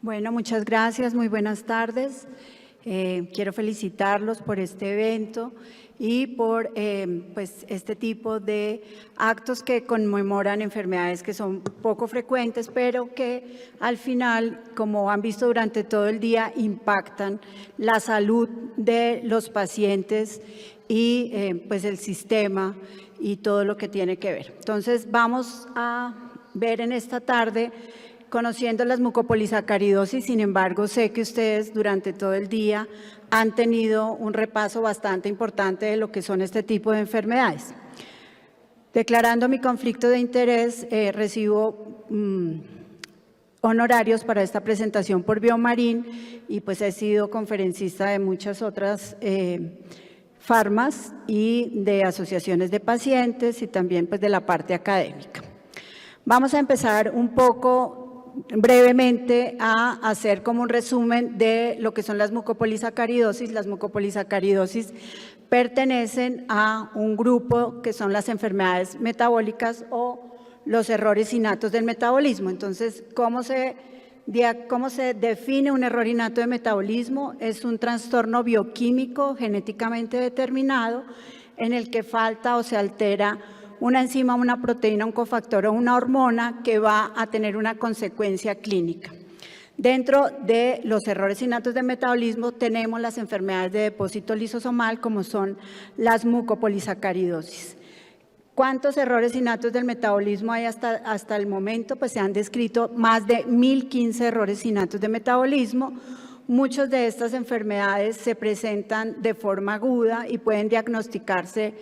Bueno, muchas gracias, muy buenas tardes. Quiero felicitarlos por este evento y por este tipo de actos que conmemoran enfermedades que son poco frecuentes, pero que al final, como han visto durante todo el día, impactan la salud de los pacientes y el sistema y todo lo que tiene que ver. Entonces, vamos a ver en esta tarde conociendo las mucopolisacaridosis. Sin embargo, sé que ustedes durante todo el día han tenido un repaso bastante importante de lo que son este tipo de enfermedades. Declarando mi conflicto de interés, recibo honorarios para esta presentación por Biomarin y pues he sido conferencista de muchas otras farmas y de asociaciones de pacientes y también pues de la parte académica. Vamos a empezar un poco brevemente a hacer como un resumen de lo que son las mucopolisacaridosis. Las mucopolisacaridosis pertenecen a un grupo que son las enfermedades metabólicas o los errores innatos del metabolismo. Entonces, ¿cómo se define un error innato de metabolismo? Es un trastorno bioquímico genéticamente determinado en el que falta o se altera una enzima, una proteína, un cofactor o una hormona que va a tener una consecuencia clínica. Dentro de los errores innatos de metabolismo tenemos las enfermedades de depósito lisosomal, como son las mucopolisacaridosis. ¿Cuántos errores innatos del metabolismo hay hasta el momento? Pues se han descrito más de 1015 errores innatos de metabolismo. Muchas de estas enfermedades se presentan de forma aguda y pueden diagnosticarse,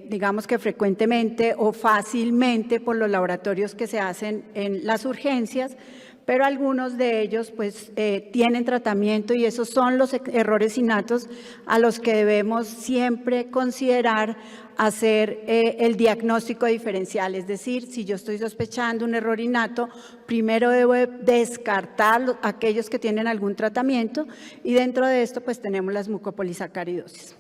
digamos que frecuentemente o fácilmente por los laboratorios que se hacen en las urgencias, pero algunos de ellos pues tienen tratamiento y esos son los errores innatos a los que debemos siempre considerar hacer el diagnóstico diferencial. Es decir, si yo estoy sospechando un error innato, primero debo descartar aquellos que tienen algún tratamiento y dentro de esto pues tenemos las mucopolisacaridosis.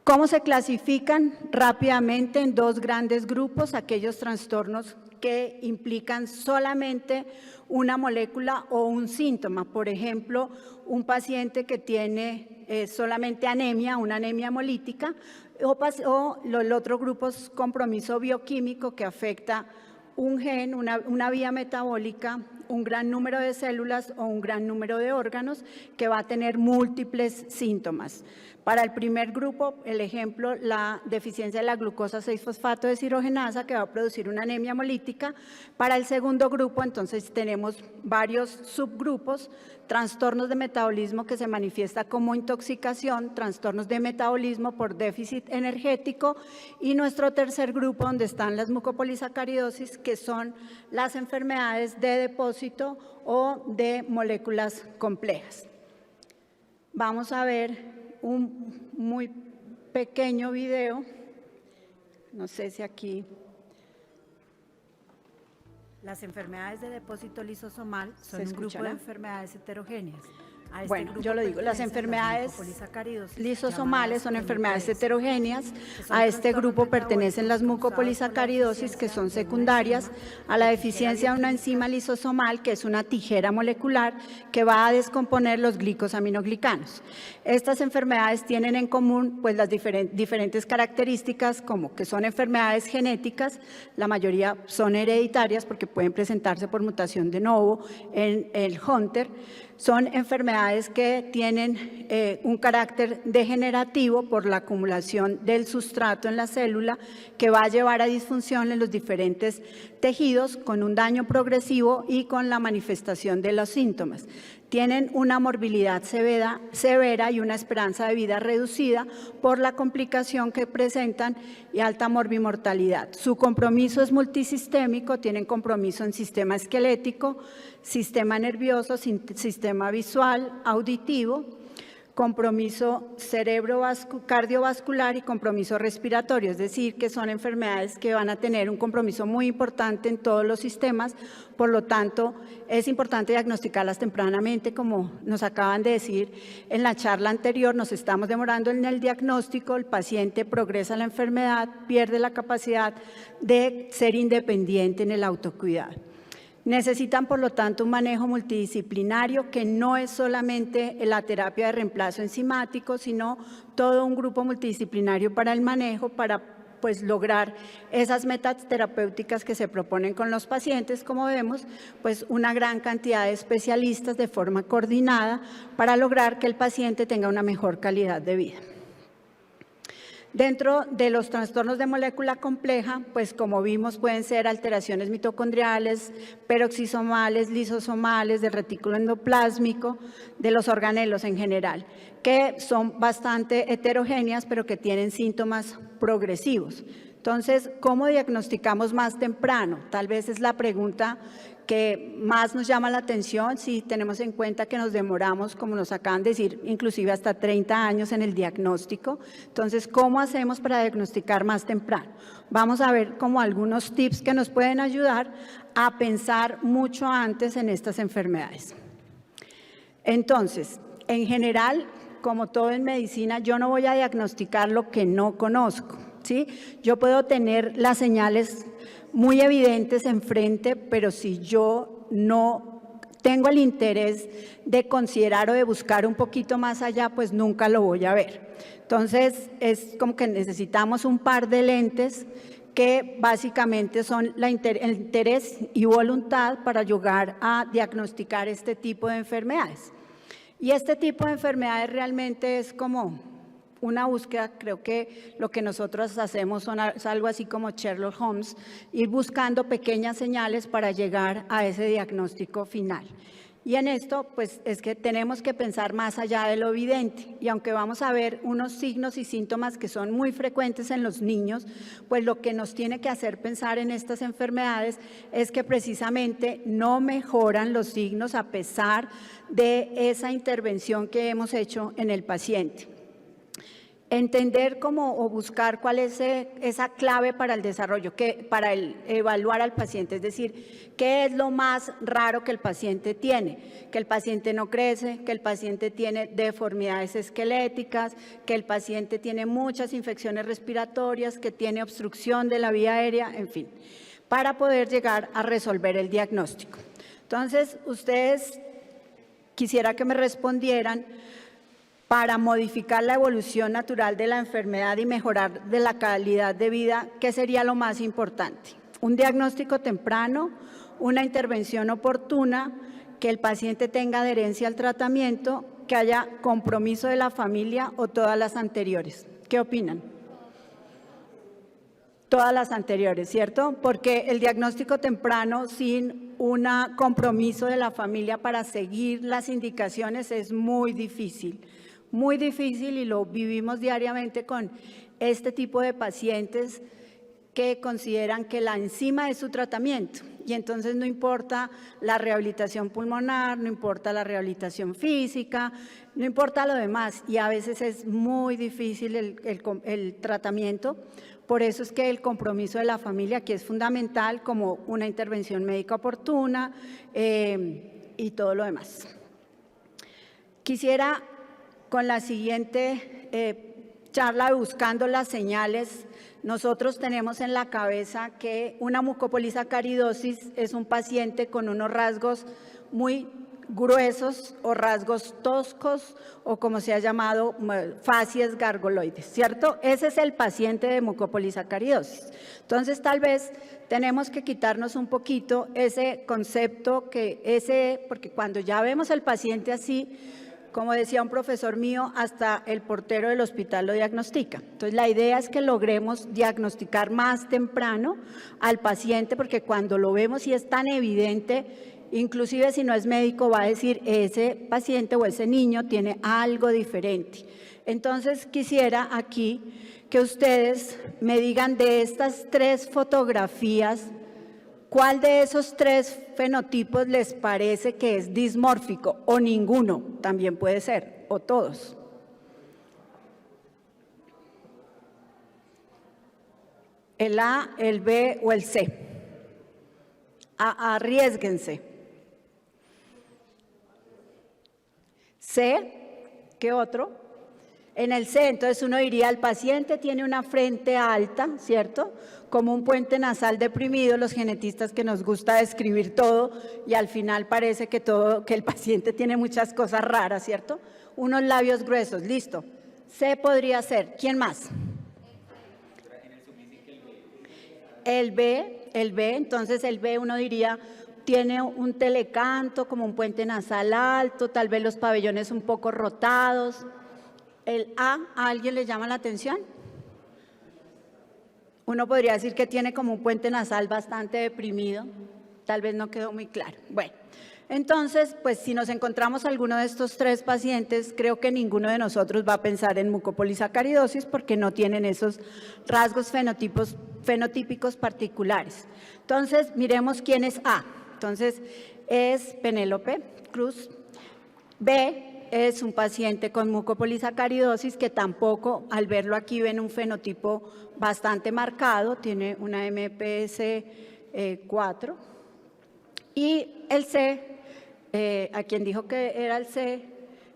¿Cómo se clasifican? Rápidamente en dos grandes grupos, aquellos trastornos que implican solamente una molécula o un síntoma. Por ejemplo, un paciente que tiene solamente anemia, una anemia hemolítica, o el otro grupo es compromiso bioquímico que afecta un gen, una vía metabólica, un gran número de células o un gran número de órganos que va a tener múltiples síntomas. Para el primer grupo, el ejemplo, la deficiencia de la glucosa 6-fosfato deshidrogenasa que va a producir una anemia hemolítica. Para el segundo grupo, entonces, tenemos varios subgrupos, trastornos de metabolismo que se manifiesta como intoxicación, trastornos de metabolismo por déficit energético y nuestro tercer grupo donde están las mucopolisacaridosis, que son las enfermedades de depósito o de moléculas complejas. Vamos a ver un muy pequeño video, no sé si aquí. Las enfermedades de depósito lisosomal son un grupo de enfermedades heterogéneas. Bueno, yo lo digo, las enfermedades lisosomales son enfermedades heterogéneas. A este grupo pertenecen las mucopolisacaridosis, que son secundarias a la deficiencia de una enzima lisosomal, que es una tijera molecular que va a descomponer los glicosaminoglicanos. Estas enfermedades tienen en común pues, las diferentes características, como que son enfermedades genéticas, la mayoría son hereditarias porque pueden presentarse por mutación de novo en el Hunter. Son enfermedades que tienen un carácter degenerativo por la acumulación del sustrato en la célula que va a llevar a disfunción en los diferentes tejidos con un daño progresivo y con la manifestación de los síntomas. Tienen una morbilidad severa y una esperanza de vida reducida por la complicación que presentan y alta morbimortalidad. Su compromiso es multisistémico, tienen compromiso en sistema esquelético, sistema nervioso, sistema visual, auditivo, compromiso cardiovascular y compromiso respiratorio, es decir, que son enfermedades que van a tener un compromiso muy importante en todos los sistemas, por lo tanto, es importante diagnosticarlas tempranamente, como nos acaban de decir en la charla anterior, nos estamos demorando en el diagnóstico, el paciente progresa la enfermedad, pierde la capacidad de ser independiente en el autocuidado. Necesitan, por lo tanto, un manejo multidisciplinario que no es solamente la terapia de reemplazo enzimático, sino todo un grupo multidisciplinario para el manejo, para pues lograr esas metas terapéuticas que se proponen con los pacientes, como vemos, pues una gran cantidad de especialistas de forma coordinada para lograr que el paciente tenga una mejor calidad de vida. Dentro de los trastornos de molécula compleja, pues como vimos pueden ser alteraciones mitocondriales, peroxisomales, lisosomales, del retículo endoplásmico, de los organelos en general, que son bastante heterogéneas pero que tienen síntomas progresivos. Entonces, ¿cómo diagnosticamos más temprano? Tal vez es la pregunta que más nos llama la atención si tenemos en cuenta que nos demoramos, como nos acaban de decir, inclusive hasta 30 años en el diagnóstico. Entonces, ¿cómo hacemos para diagnosticar más temprano? Vamos a ver como algunos tips que nos pueden ayudar a pensar mucho antes en estas enfermedades. Entonces, en general, como todo en medicina, yo no voy a diagnosticar lo que no conozco, ¿sí? Yo puedo tener las señales muy evidentes enfrente, pero si yo no tengo el interés de considerar o de buscar un poquito más allá, pues nunca lo voy a ver. Entonces, es como que necesitamos un par de lentes que básicamente son el interés y voluntad para llegar a diagnosticar este tipo de enfermedades. Y este tipo de enfermedades realmente es como una búsqueda, creo que lo que nosotros hacemos es algo así como Sherlock Holmes, ir buscando pequeñas señales para llegar a ese diagnóstico final. Y en esto, pues es que tenemos que pensar más allá de lo evidente. Y aunque vamos a ver unos signos y síntomas que son muy frecuentes en los niños, pues lo que nos tiene que hacer pensar en estas enfermedades es que precisamente no mejoran los signos a pesar de esa intervención que hemos hecho en el paciente. Entender cómo o buscar cuál es esa clave para el desarrollo, para evaluar al paciente, es decir, qué es lo más raro que el paciente tiene, que el paciente no crece, que el paciente tiene deformidades esqueléticas, que el paciente tiene muchas infecciones respiratorias, que tiene obstrucción de la vía aérea, en fin, para poder llegar a resolver el diagnóstico. Entonces, ustedes quisiera que me respondieran, para modificar la evolución natural de la enfermedad y mejorar de la calidad de vida, ¿qué sería lo más importante? Un diagnóstico temprano, una intervención oportuna, que el paciente tenga adherencia al tratamiento, que haya compromiso de la familia o todas las anteriores. ¿Qué opinan? Todas las anteriores, ¿cierto? Porque el diagnóstico temprano sin un compromiso de la familia para seguir las indicaciones es muy difícil y lo vivimos diariamente con este tipo de pacientes que consideran que la enzima es su tratamiento y entonces no importa la rehabilitación pulmonar, no importa la rehabilitación física, no importa lo demás y a veces es muy difícil el tratamiento. Por eso es que el compromiso de la familia aquí es fundamental, como una intervención médica oportuna y todo lo demás. Quisiera con la siguiente charla de Buscando las Señales, nosotros tenemos en la cabeza que una mucopolisacaridosis es un paciente con unos rasgos muy gruesos o rasgos toscos o como se ha llamado facies gargoloides, ¿cierto? Ese es el paciente de mucopolisacaridosis. Entonces tal vez tenemos que quitarnos un poquito ese concepto porque cuando ya vemos al paciente así, como decía un profesor mío, hasta el portero del hospital lo diagnostica. Entonces, la idea es que logremos diagnosticar más temprano al paciente, porque cuando lo vemos y es tan evidente, inclusive si no es médico, va a decir, ese paciente o ese niño tiene algo diferente. Entonces, quisiera aquí que ustedes me digan de estas 3 fotografías, ¿cuál de esos 3 fenotipos les parece que es dismórfico? O ninguno, también puede ser, o todos. El A, el B o el C. Arriésguense. C, ¿qué otro? En el C, entonces uno diría, el paciente tiene una frente alta, ¿cierto? Como un puente nasal deprimido, los genetistas que nos gusta describir todo y al final parece que el paciente tiene muchas cosas raras, ¿cierto? Unos labios gruesos, listo. C podría ser, ¿quién más? El B, entonces el B uno diría, tiene un telecanto, como un puente nasal alto, tal vez los pabellones un poco rotados. El ¿a alguien le llama la atención? Uno podría decir que tiene como un puente nasal bastante deprimido, tal vez no quedó muy claro. Bueno, entonces, pues si nos encontramos alguno de estos tres pacientes, creo que ninguno de nosotros va a pensar en mucopolisacaridosis porque no tienen esos rasgos fenotípicos particulares. Entonces, miremos quién es A. Entonces, es Penélope Cruz. B es un paciente con mucopolisacaridosis que tampoco, al verlo aquí, ven un fenotipo bastante marcado, tiene una MPS 4. Y el C, a quien dijo que era el C,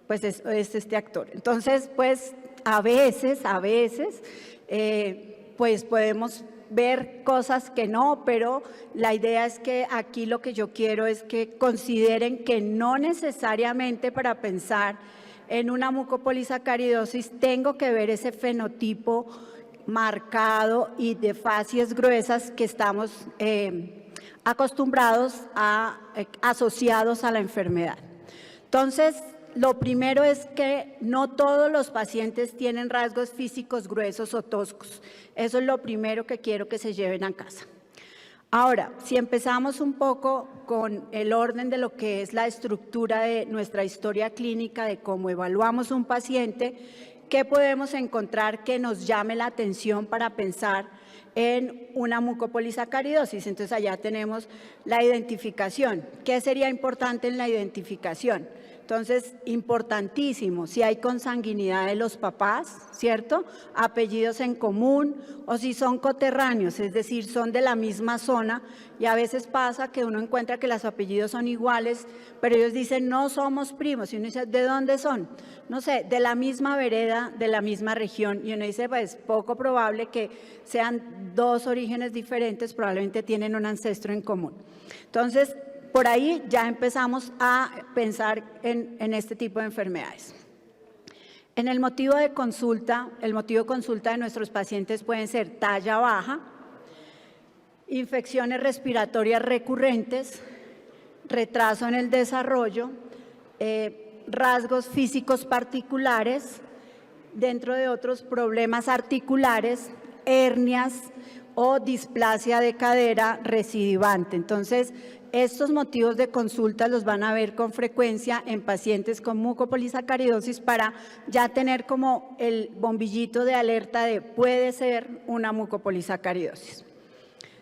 pues es este actor. Entonces, pues a veces, pues podemos ver cosas que no, pero la idea es que aquí lo que yo quiero es que consideren que no necesariamente para pensar en una mucopolisacaridosis tengo que ver ese fenotipo marcado y de facies gruesas que estamos acostumbrados asociados a la enfermedad. Entonces, lo primero es que no todos los pacientes tienen rasgos físicos gruesos o toscos. Eso es lo primero que quiero que se lleven a casa. Ahora, si empezamos un poco con el orden de lo que es la estructura de nuestra historia clínica, de cómo evaluamos un paciente, ¿qué podemos encontrar que nos llame la atención para pensar en una mucopolisacaridosis? Entonces, allá tenemos la identificación. ¿Qué sería importante en la identificación? Entonces, importantísimo, si hay consanguinidad de los papás, ¿cierto? Apellidos en común o si son coterráneos, es decir, son de la misma zona y a veces pasa que uno encuentra que los apellidos son iguales, pero ellos dicen no somos primos y uno dice ¿de dónde son? No sé, de la misma vereda, de la misma región y uno dice pues poco probable que sean dos orígenes diferentes, probablemente tienen un ancestro en común. Entonces, por ahí ya empezamos a pensar en este tipo de enfermedades. En el motivo de consulta de nuestros pacientes pueden ser talla baja, infecciones respiratorias recurrentes, retraso en el desarrollo, rasgos físicos particulares, dentro de otros problemas articulares, hernias o displasia de cadera recidivante. Entonces, estos motivos de consulta los van a ver con frecuencia en pacientes con mucopolisacaridosis para ya tener como el bombillito de alerta de puede ser una mucopolisacaridosis.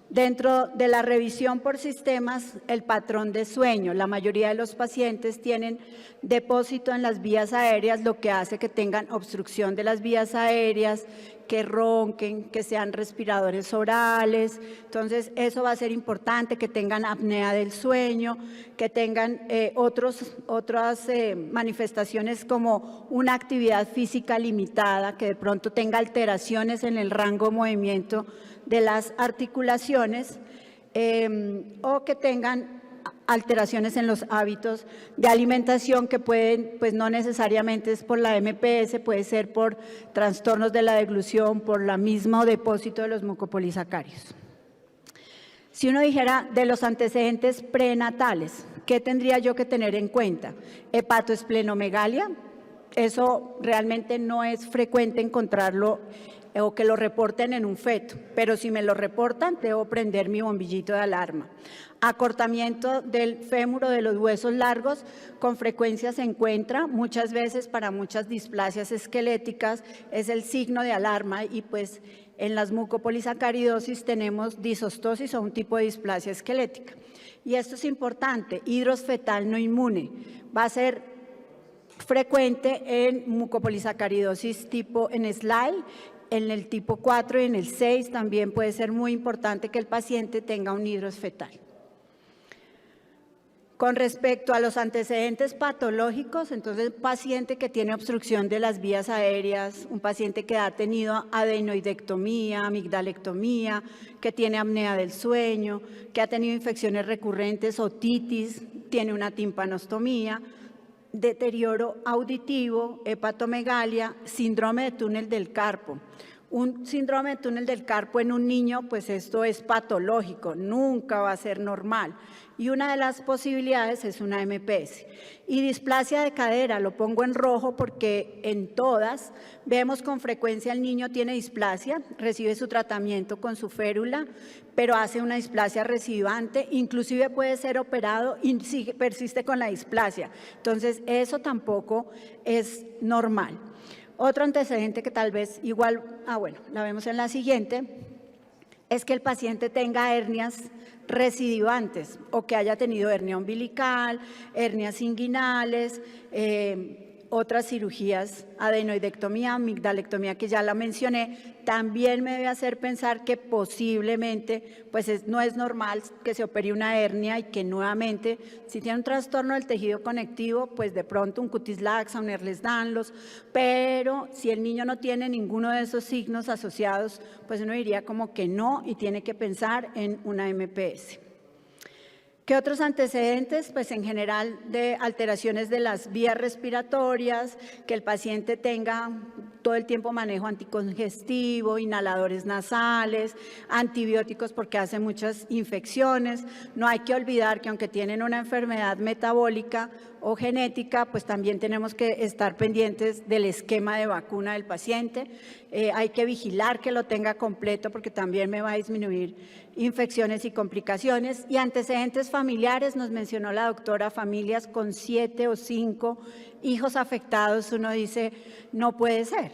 Dentro de la revisión por sistemas, el patrón de sueño. La mayoría de los pacientes tienen depósito en las vías aéreas, lo que hace que tengan obstrucción de las vías aéreas, que ronquen, que sean respiradores orales. Entonces, eso va a ser importante, que tengan apnea del sueño, que tengan otras manifestaciones como una actividad física limitada, que de pronto tenga alteraciones en el rango de movimiento de las articulaciones o que tengan alteraciones en los hábitos de alimentación que pueden, pues no necesariamente es por la MPS, puede ser por trastornos de la deglución, por la mismo depósito de los mucopolisacarios. Si uno dijera de los antecedentes prenatales, ¿qué tendría yo que tener en cuenta? Hepatoesplenomegalia, eso realmente no es frecuente encontrarlo o que lo reporten en un feto, pero si me lo reportan, debo prender mi bombillito de alarma. Acortamiento del fémur o de los huesos largos, con frecuencia se encuentra, muchas veces para muchas displasias esqueléticas, es el signo de alarma y pues en las mucopolisacaridosis tenemos disostosis o un tipo de displasia esquelética. Y esto es importante, hidros fetal no inmune, va a ser frecuente en mucopolisacaridosis tipo en SLAI, en el tipo 4 y en el 6 también puede ser muy importante que el paciente tenga un hidros fetal. Con respecto a los antecedentes patológicos, entonces un paciente que tiene obstrucción de las vías aéreas, un paciente que ha tenido adenoidectomía, amigdalectomía, que tiene apnea del sueño, que ha tenido infecciones recurrentes, otitis, tiene una timpanostomía, deterioro auditivo, hepatomegalia, síndrome de túnel del carpo. Un síndrome de túnel del carpo en un niño, pues esto es patológico, nunca va a ser normal. Y una de las posibilidades es una MPS. Y displasia de cadera, lo pongo en rojo porque en todas vemos con frecuencia el niño tiene displasia, recibe su tratamiento con su férula, pero hace una displasia recidivante, inclusive puede ser operado y persiste con la displasia. Entonces, eso tampoco es normal. Otro antecedente que tal vez igual, bueno, la vemos en la siguiente, es que el paciente tenga hernias recidivantes o que haya tenido hernia umbilical, hernias inguinales, otras cirugías, adenoidectomía, amigdalectomía, que ya la mencioné, también me debe hacer pensar que posiblemente pues no es normal que se opere una hernia y que nuevamente, si tiene un trastorno del tejido conectivo, pues de pronto un cutis laxa, un Ehlers-Danlos, pero si el niño no tiene ninguno de esos signos asociados, pues uno diría como que no y tiene que pensar en una MPS. ¿Qué otros antecedentes? Pues en general de alteraciones de las vías respiratorias, que el paciente tenga todo el tiempo manejo anticongestivo, inhaladores nasales, antibióticos porque hace muchas infecciones. No hay que olvidar que aunque tienen una enfermedad metabólica o genética, pues también tenemos que estar pendientes del esquema de vacuna del paciente. Hay que vigilar que lo tenga completo porque también me va a disminuir infecciones y complicaciones. Y antecedentes familiares, nos mencionó la doctora, familias con 7 o 5 hijos afectados, uno dice, no puede ser.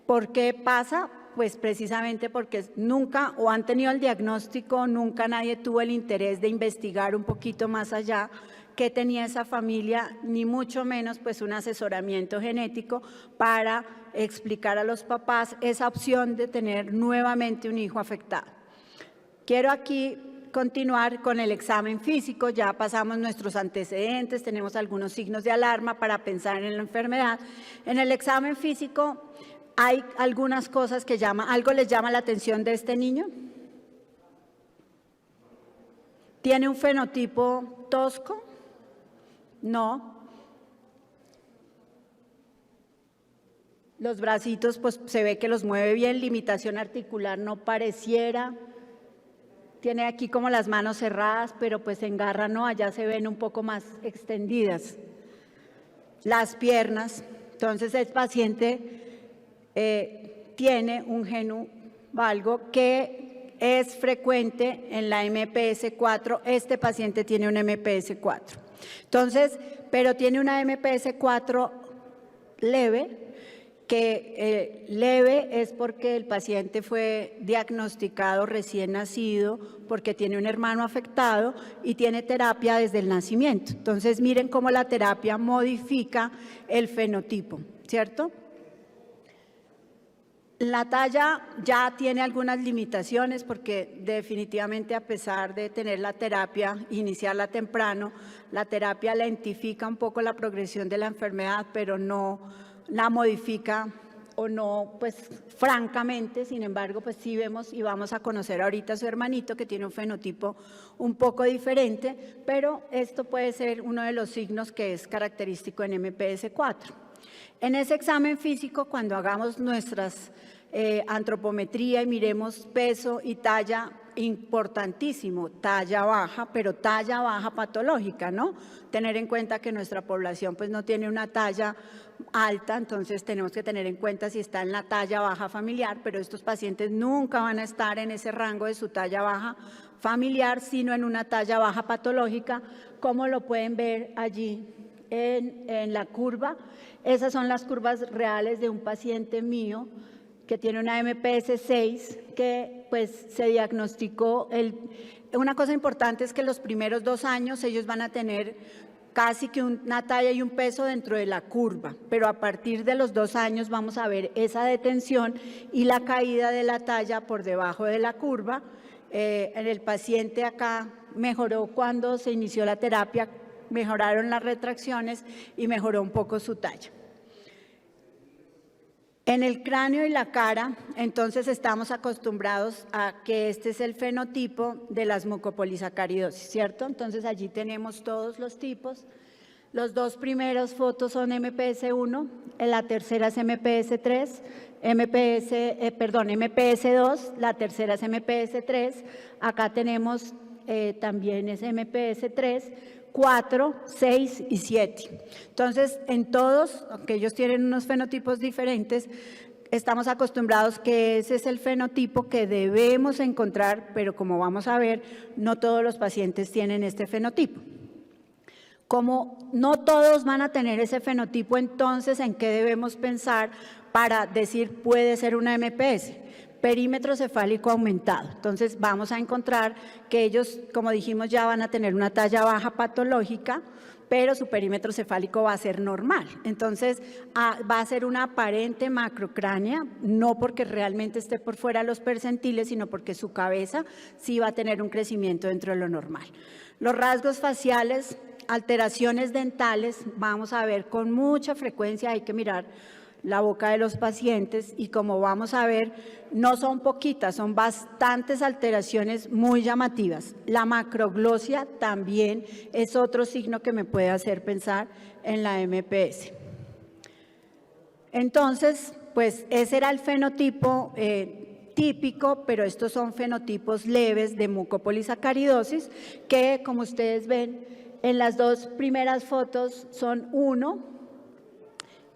¿Por qué pasa? Pues precisamente porque nunca o han tenido el diagnóstico, nunca nadie tuvo el interés de investigar un poquito más allá qué tenía esa familia, ni mucho menos pues un asesoramiento genético para explicar a los papás esa opción de tener nuevamente un hijo afectado. Quiero aquí continuar con el examen físico, ya pasamos nuestros antecedentes, tenemos algunos signos de alarma para pensar en la enfermedad. En el examen físico hay algunas cosas que algo les llama la atención de este niño. ¿Tiene un fenotipo tosco? No. Los bracitos, pues se ve que los mueve bien, limitación articular no pareciera. Tiene aquí como las manos cerradas, pero pues en garra no, allá se ven un poco más extendidas. Las piernas, entonces el paciente tiene un genu valgo que es frecuente en la MPS 4, este paciente tiene un MPS 4. Entonces, pero tiene una MPS 4 leve, que leve es porque el paciente fue diagnosticado recién nacido, porque tiene un hermano afectado y tiene terapia desde el nacimiento. Entonces, miren cómo la terapia modifica el fenotipo, ¿cierto? La talla ya tiene algunas limitaciones porque definitivamente a pesar de tener la terapia, iniciarla temprano, la terapia lentifica un poco la progresión de la enfermedad, pero no la modifica o no, pues francamente, sin embargo, pues sí vemos y vamos a conocer ahorita a su hermanito que tiene un fenotipo un poco diferente, pero esto puede ser uno de los signos que es característico en MPS 4. En ese examen físico, cuando hagamos nuestras antropometría y miremos peso y talla, importantísimo, talla baja, pero talla baja patológica, ¿no? Tener en cuenta que nuestra población pues no tiene una talla alta, entonces tenemos que tener en cuenta si está en la talla baja familiar, pero estos pacientes nunca van a estar en ese rango de su talla baja familiar, sino en una talla baja patológica, como lo pueden ver allí en la curva. Esas son las curvas reales de un paciente mío que tiene una MPS 6, que pues se diagnosticó. Una cosa importante es que los primeros 2 años ellos van a tener casi que una talla y un peso dentro de la curva, pero a partir de los 2 años vamos a ver esa detención y la caída de la talla por debajo de la curva. En el paciente acá mejoró cuando se inició la terapia mejoraron las retracciones y mejoró un poco su talla. En el cráneo y la cara, entonces estamos acostumbrados a que este es el fenotipo de las mucopolisacaridosis, ¿cierto? Entonces allí tenemos todos los tipos. Los dos primeros fotos son MPS1, la tercera es MPS3, MPS2, la tercera es MPS3, acá tenemos también es MPS3, 4, 6 y 7. Entonces, en todos, aunque ellos tienen unos fenotipos diferentes, estamos acostumbrados que ese es el fenotipo que debemos encontrar, pero como vamos a ver, no todos los pacientes tienen este fenotipo. Como no todos van a tener ese fenotipo, entonces, ¿en qué debemos pensar para decir puede ser una MPS? Perímetro cefálico aumentado. Entonces vamos a encontrar que ellos, como dijimos, ya van a tener una talla baja patológica, pero su perímetro cefálico va a ser normal. Entonces va a ser una aparente macrocránea, no porque realmente esté por fuera de los percentiles, sino porque su cabeza sí va a tener un crecimiento dentro de lo normal. Los rasgos faciales, alteraciones dentales, vamos a ver con mucha frecuencia, hay que mirar la boca de los pacientes y como vamos a ver, no son poquitas, son bastantes alteraciones muy llamativas. La macroglosia también es otro signo que me puede hacer pensar en la MPS. Entonces, pues ese era el fenotipo típico, pero estos son fenotipos leves de mucopolisacaridosis que, como ustedes ven, en las dos primeras fotos son 1,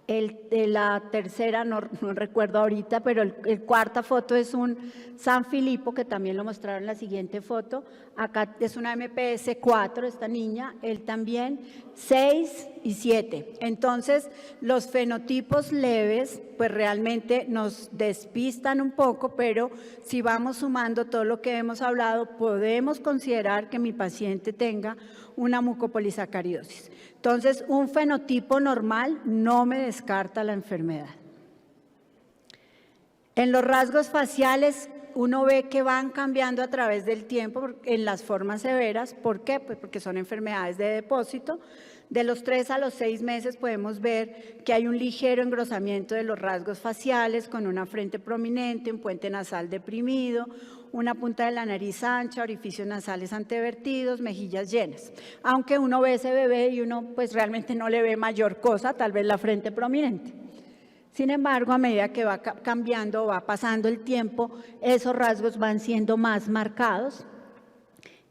el de la tercera no recuerdo ahorita, pero el cuarta foto es un San Filipo, que también lo mostraron en la siguiente foto. Acá es una MPS 4, esta niña, él también, 6 y 7. Entonces, los fenotipos leves, pues realmente nos despistan un poco, pero si vamos sumando todo lo que hemos hablado, podemos considerar que mi paciente tenga una mucopolisacaridosis. Entonces, un fenotipo normal no me descarta la enfermedad. En los rasgos faciales, uno ve que van cambiando a través del tiempo en las formas severas. ¿Por qué? Pues porque son enfermedades de depósito. De los 3 a los 6 meses podemos ver que hay un ligero engrosamiento de los rasgos faciales con una frente prominente, un puente nasal deprimido, una punta de la nariz ancha, orificios nasales antevertidos, mejillas llenas. Aunque uno ve ese bebé y uno pues realmente no le ve mayor cosa, tal vez la frente prominente. Sin embargo, a medida que va cambiando, va pasando el tiempo, esos rasgos van siendo más marcados.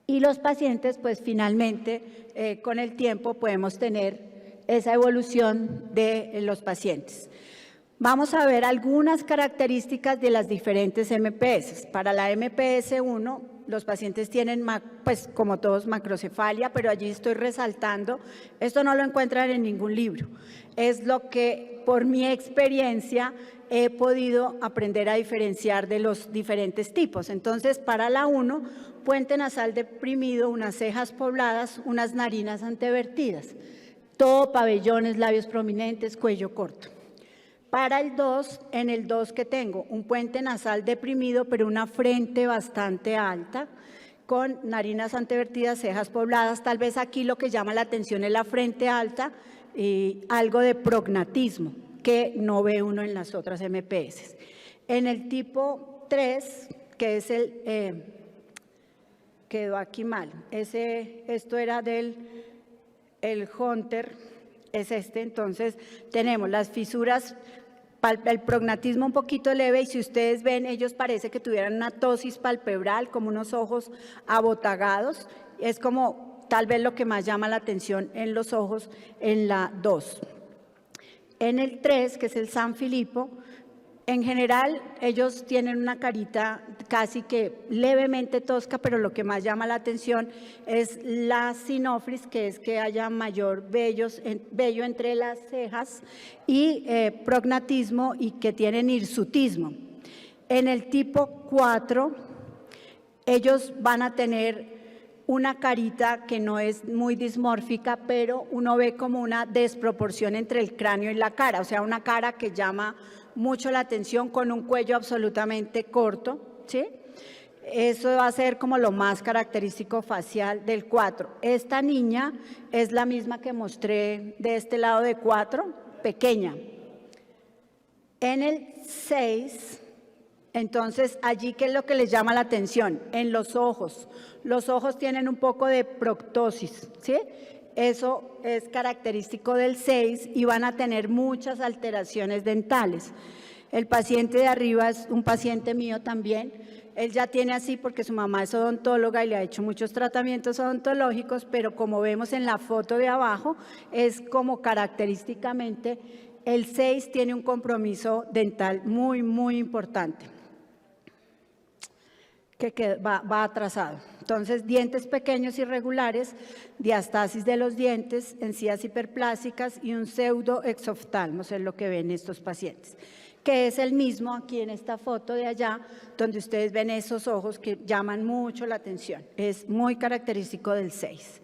Y los pacientes, pues finalmente, con el tiempo podemos tener esa evolución de los pacientes. Vamos a ver algunas características de las diferentes MPS. Para la MPS1, los pacientes tienen, pues como todos, macrocefalia, pero allí estoy resaltando, esto no lo encuentran en ningún libro, es lo que por mi experiencia he podido aprender a diferenciar de los diferentes tipos. Entonces, para la 1, puente nasal deprimido, unas cejas pobladas, unas narinas antevertidas, todo pabellones, labios prominentes, cuello corto. Para el 2, en el 2 que tengo, un puente nasal deprimido, pero una frente bastante alta, con narinas antevertidas, cejas pobladas. Tal vez aquí lo que llama la atención es la frente alta y algo de prognatismo, que no ve uno en las otras MPS. En el tipo 3, que es el, quedó aquí mal, esto era del Hunter, es este, entonces tenemos las fisuras, el prognatismo un poquito leve y si ustedes ven, ellos parece que tuvieran una ptosis palpebral, como unos ojos abotagados, es como tal vez lo que más llama la atención en los ojos en la 2. En el 3, que es el San Filipo, en general ellos tienen una carita casi que levemente tosca, pero lo que más llama la atención es la sinofris, que es que haya mayor vello entre las cejas, y prognatismo y que tienen hirsutismo. En el tipo 4, ellos van a tener una carita que no es muy dismórfica, pero uno ve como una desproporción entre el cráneo y la cara, o sea, una cara que llama mucho la atención con un cuello absolutamente corto, ¿sí? Eso va a ser como lo más característico facial del 4. Esta niña es la misma que mostré de este lado de 4, pequeña. En el 6, entonces, allí, ¿qué es lo que les llama la atención? En los ojos. Los ojos tienen un poco de proctosis, ¿sí? Eso es característico del 6 y van a tener muchas alteraciones dentales. El paciente de arriba es un paciente mío también. Él ya tiene así porque su mamá es odontóloga y le ha hecho muchos tratamientos odontológicos, pero como vemos en la foto de abajo, es como característicamente el 6 tiene un compromiso dental muy, muy importante, que va atrasado. Entonces, dientes pequeños irregulares, diastasis de los dientes, encías hiperplásicas y un pseudoexoftalmo, es lo que ven estos pacientes, que es el mismo aquí en esta foto de allá, donde ustedes ven esos ojos que llaman mucho la atención. Es muy característico del 6.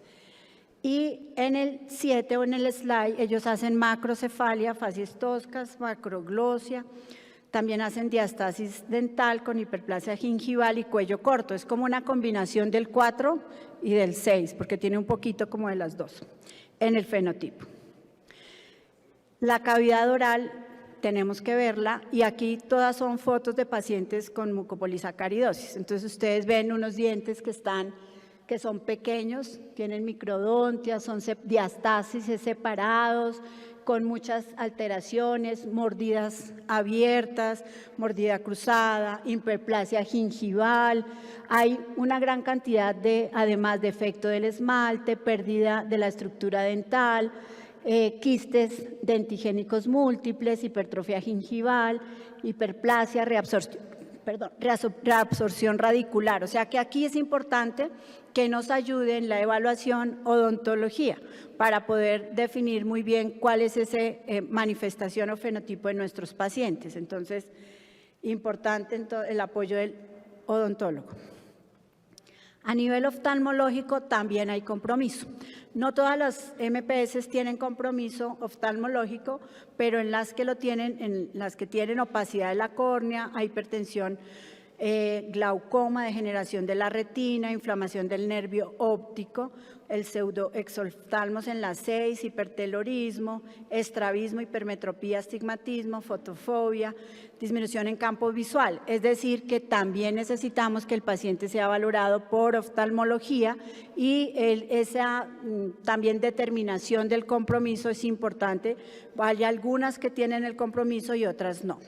Y en el 7 o en el slide, ellos hacen macrocefalia, facies toscas, macroglosia, también hacen diastasis dental con hiperplasia gingival y cuello corto. Es como una combinación del 4 y del 6, porque tiene un poquito como de las dos en el fenotipo. La cavidad oral tenemos que verla, y aquí todas son fotos de pacientes con mucopolisacaridosis. Entonces ustedes ven unos dientes que son pequeños, tienen microdontia, son diastasis separados, con muchas alteraciones, mordidas abiertas, mordida cruzada, hiperplasia gingival. Hay una gran cantidad de, además, defecto del esmalte, pérdida de la estructura dental, quistes dentigénicos múltiples, hipertrofia gingival, hiperplasia, reabsorción radicular. O sea que aquí es importante que nos ayude en la evaluación odontología para poder definir muy bien cuál es esa manifestación o fenotipo de nuestros pacientes. Entonces, importante el apoyo del odontólogo. A nivel oftalmológico también hay compromiso. No todas las MPS tienen compromiso oftalmológico, pero en las que lo tienen, en las que tienen opacidad de la córnea, hipertensión, glaucoma, degeneración de la retina, inflamación del nervio óptico, el pseudoexoftalmos en la 6, hipertelorismo, estrabismo, hipermetropía, astigmatismo, fotofobia, disminución en campo visual. Es decir, que también necesitamos que el paciente sea valorado por oftalmología, y esa también determinación del compromiso es importante. Hay algunas que tienen el compromiso y otras no.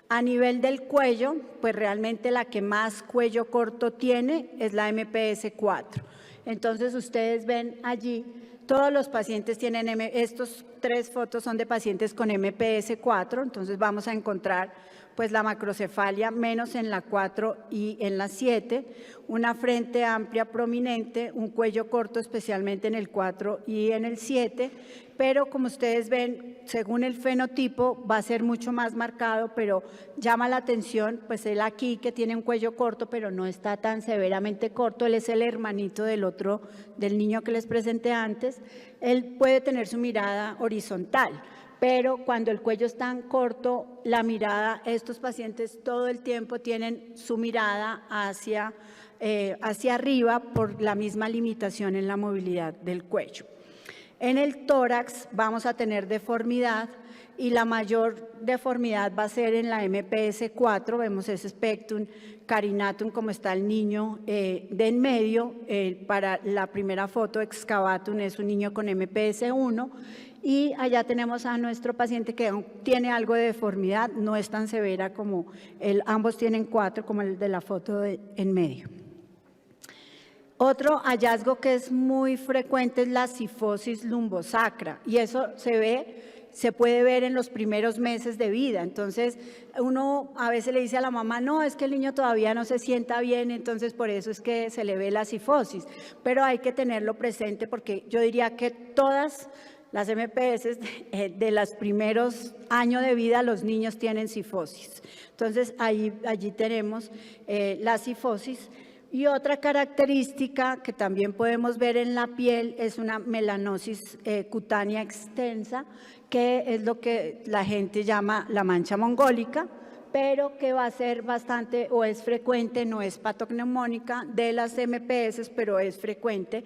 A nivel del cuello, pues realmente la que más cuello corto tiene es la MPS 4. Entonces ustedes ven allí, todos los pacientes tienen, estos 3 fotos son de pacientes con MPS 4, entonces vamos a encontrar pues la macrocefalia menos en la 4 y en la 7, una frente amplia prominente, un cuello corto especialmente en el 4 y en el 7, pero como ustedes ven, según el fenotipo va a ser mucho más marcado, pero llama la atención, pues él aquí que tiene un cuello corto, pero no está tan severamente corto, él es el hermanito del otro, del niño que les presenté antes, él puede tener su mirada horizontal, pero cuando el cuello es tan corto, la mirada, estos pacientes todo el tiempo tienen su mirada hacia arriba por la misma limitación en la movilidad del cuello. En el tórax vamos a tener deformidad, y la mayor deformidad va a ser en la MPS 4, vemos ese spectrum carinatum como está el niño de en medio, para la primera foto excavatum es un niño con MPS 1, y allá tenemos a nuestro paciente que tiene algo de deformidad, no es tan severa como ambos tienen 4 como el de la foto en medio. Otro hallazgo que es muy frecuente es la cifosis lumbosacra, y eso se puede ver en los primeros meses de vida. Entonces, uno a veces le dice a la mamá, no, es que el niño todavía no se sienta bien, entonces por eso es que se le ve la cifosis. Pero hay que tenerlo presente porque yo diría que todas las MPS de los primeros años de vida, los niños tienen cifosis. Entonces, allí tenemos la cifosis. Y otra característica que también podemos ver en la piel es una melanosis cutánea extensa, que es lo que la gente llama la mancha mongólica, pero que va a ser bastante o es frecuente, no es patognomónica de las MPS, pero es frecuente.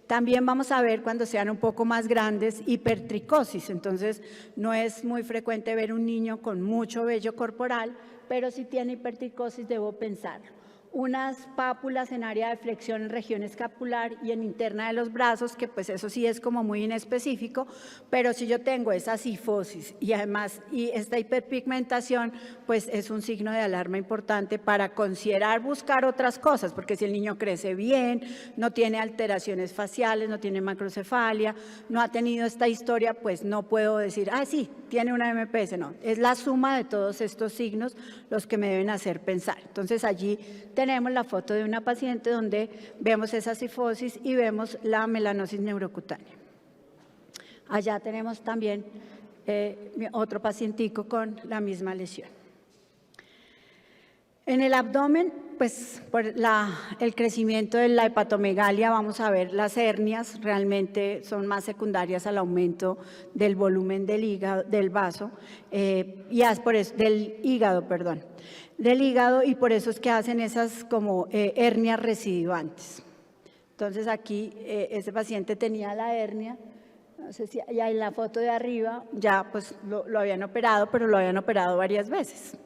También vamos a ver cuando sean un poco más grandes hipertricosis, entonces no es muy frecuente ver un niño con mucho vello corporal, pero si tiene hipertricosis debo pensarlo. Unas pápulas en área de flexión en región escapular y en interna de los brazos, que pues eso sí es como muy inespecífico, pero si yo tengo esa cifosis y además esta hiperpigmentación, pues es un signo de alarma importante para considerar buscar otras cosas, porque si el niño crece bien, no tiene alteraciones faciales, no tiene macrocefalia, no ha tenido esta historia, pues no puedo decir, sí, tiene una MPS, no, es la suma de todos estos signos los que me deben hacer pensar. Entonces allí tenemos la foto de una paciente donde vemos esa cifosis y vemos la melanosis neurocutánea. Allá tenemos también otro pacientico con la misma lesión. En el abdomen, pues por el crecimiento de la hepatomegalia, vamos a ver las hernias, realmente son más secundarias al aumento del volumen del hígado, del vaso, del hígado, y por eso es que hacen esas como hernias recidivantes. Entonces aquí ese paciente tenía la hernia, no sé si ya en la foto de arriba ya pues lo habían operado, pero lo habían operado varias veces.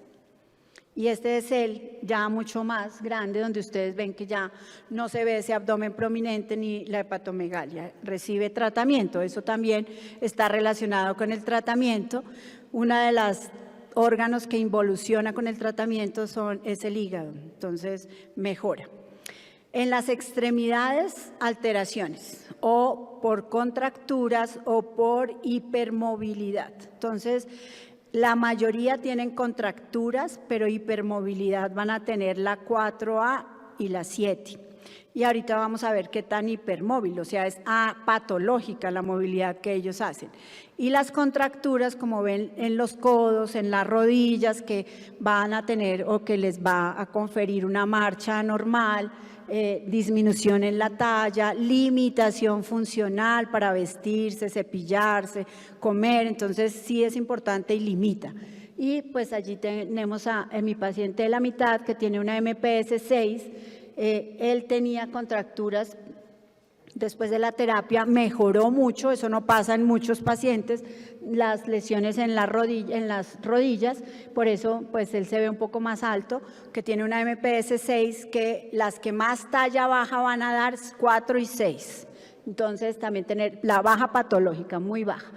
Y este es el ya mucho más grande, donde ustedes ven que ya no se ve ese abdomen prominente ni la hepatomegalia. Recibe tratamiento, eso también está relacionado con el tratamiento. Uno de los órganos que involuciona con el tratamiento es el hígado, entonces mejora. En las extremidades, alteraciones, o por contracturas o por hipermovilidad. Entonces, la mayoría tienen contracturas, pero hipermovilidad van a tener la 4A y la 7. Y ahorita vamos a ver qué tan hipermóvil, o sea, es patológica la movilidad que ellos hacen. Y las contracturas, como ven en los codos, en las rodillas, que van a tener o que les va a conferir una marcha anormal, disminución en la talla, limitación funcional para vestirse, cepillarse, comer, entonces sí es importante y limita. Y pues allí tenemos a mi paciente de la mitad que tiene una MPS 6, él tenía contracturas después de la terapia, mejoró mucho, eso no pasa en muchos pacientes, las lesiones en las rodillas, por eso pues él se ve un poco más alto, que tiene una MPS 6, que las que más talla baja van a dar 4 y 6, entonces también tener la baja patológica, muy baja.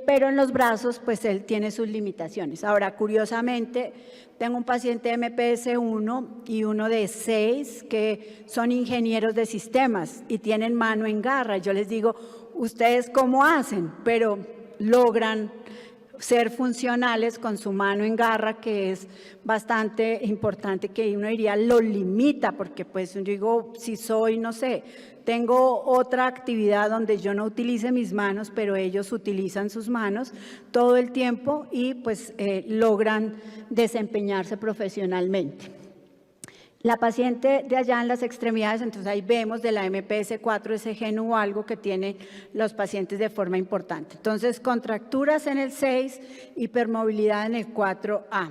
Pero en los brazos, pues él tiene sus limitaciones. Ahora, curiosamente, tengo un paciente de MPS 1 y uno de 6 que son ingenieros de sistemas y tienen mano en garra. Yo les digo, ¿ustedes cómo hacen? Pero logran ser funcionales con su mano en garra, que es bastante importante, que uno diría lo limita, porque pues yo digo, si soy, no sé, tengo otra actividad donde yo no utilice mis manos, pero ellos utilizan sus manos todo el tiempo y pues logran desempeñarse profesionalmente. La paciente de allá en las extremidades, entonces ahí vemos de la MPS 4 ese gen o algo que tienen los pacientes de forma importante. Entonces, contracturas en el 6, hipermovilidad en el 4A.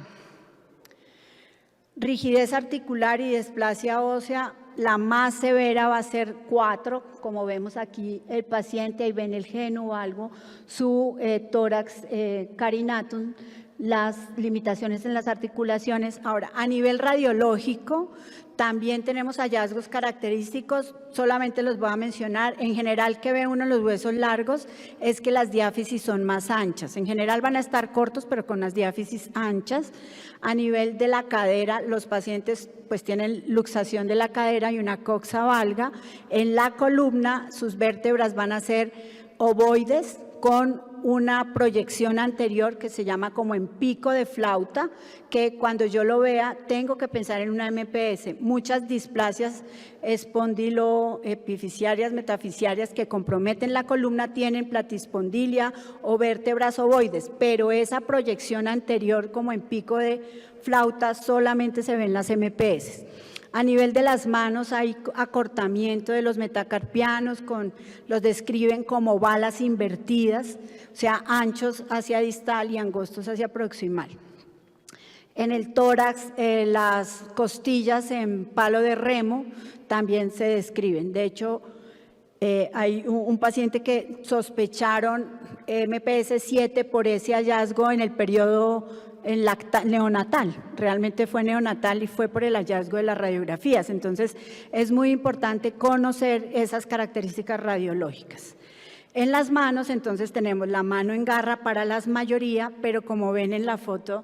Rigidez articular y displasia ósea, la más severa va a ser 4, como vemos aquí el paciente, ahí ven el gen o algo, su tórax carinatum, las limitaciones en las articulaciones. Ahora, a nivel radiológico, también tenemos hallazgos característicos, solamente los voy a mencionar. En general, que ve uno en los huesos largos es que las diáfisis son más anchas. En general van a estar cortos, pero con las diáfisis anchas. A nivel de la cadera, los pacientes pues tienen luxación de la cadera y una coxa valga. En la columna, sus vértebras van a ser ovoides con una proyección anterior que se llama como en pico de flauta, que cuando yo lo vea tengo que pensar en una MPS. Muchas displasias espondiloepifisiarias, metafisiarias que comprometen la columna tienen platispondilia o vértebras ovoides, pero esa proyección anterior como en pico de flauta solamente se ve en las MPS. A nivel de las manos hay acortamiento de los metacarpianos, los describen como balas invertidas, o sea, anchos hacia distal y angostos hacia proximal. En el tórax, las costillas en palo de remo también se describen. De hecho, hay un paciente que sospecharon MPS 7 por ese hallazgo en el periodo neonatal. Realmente fue neonatal y fue por el hallazgo de las radiografías. Entonces, es muy importante conocer esas características radiológicas. En las manos, entonces, tenemos la mano en garra para la mayoría, pero como ven en la foto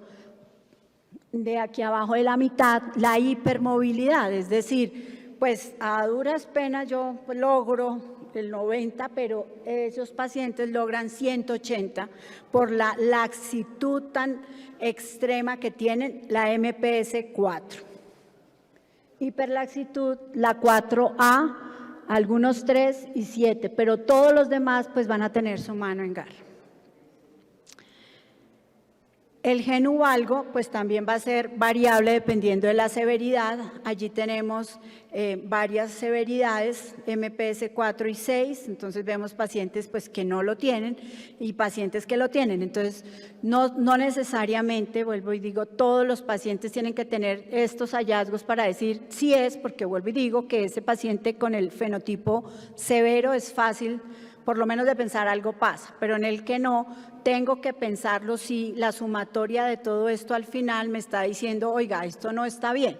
de aquí abajo de la mitad, la hipermovilidad, es decir, pues a duras penas yo logro el 90, pero esos pacientes logran 180 por la laxitud tan extrema que tienen la MPS 4. Hiperlaxitud, la 4A, algunos 3 y 7, pero todos los demás pues van a tener su mano en garra. El gen uvalgo pues también va a ser variable dependiendo de la severidad. Allí tenemos varias severidades, MPS 4 y 6, entonces vemos pacientes pues que no lo tienen y pacientes que lo tienen. Entonces no necesariamente, vuelvo y digo, todos los pacientes tienen que tener estos hallazgos para decir si es, porque vuelvo y digo que ese paciente con el fenotipo severo es fácil por lo menos de pensar algo pasa, pero en el que no, tengo que pensarlo si la sumatoria de todo esto al final me está diciendo, oiga, esto no está bien.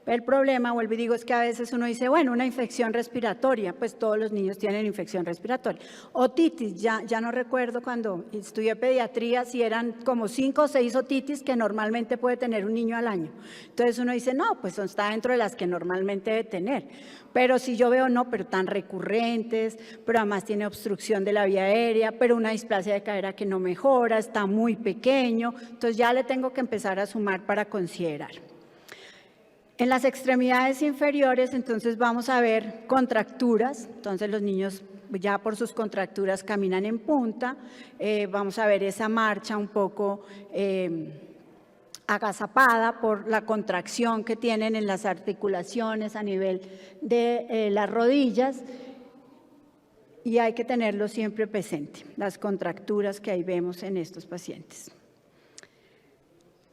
El problema, vuelvo y digo, es que a veces uno dice, bueno, una infección respiratoria, pues todos los niños tienen infección respiratoria. Otitis, ya no recuerdo cuando estudié pediatría si eran como 5 o 6 otitis que normalmente puede tener un niño al año. Entonces uno dice, no, pues está dentro de las que normalmente debe tener. Pero si yo veo, no, pero tan recurrentes, pero además tiene obstrucción de la vía aérea, pero una displasia de cadera que no mejora, está muy pequeño, entonces ya le tengo que empezar a sumar para considerar. En las extremidades inferiores, entonces vamos a ver contracturas, entonces los niños ya por sus contracturas caminan en punta, vamos a ver esa marcha un poco agazapada por la contracción que tienen en las articulaciones a nivel de las rodillas y hay que tenerlo siempre presente, las contracturas que ahí vemos en estos pacientes.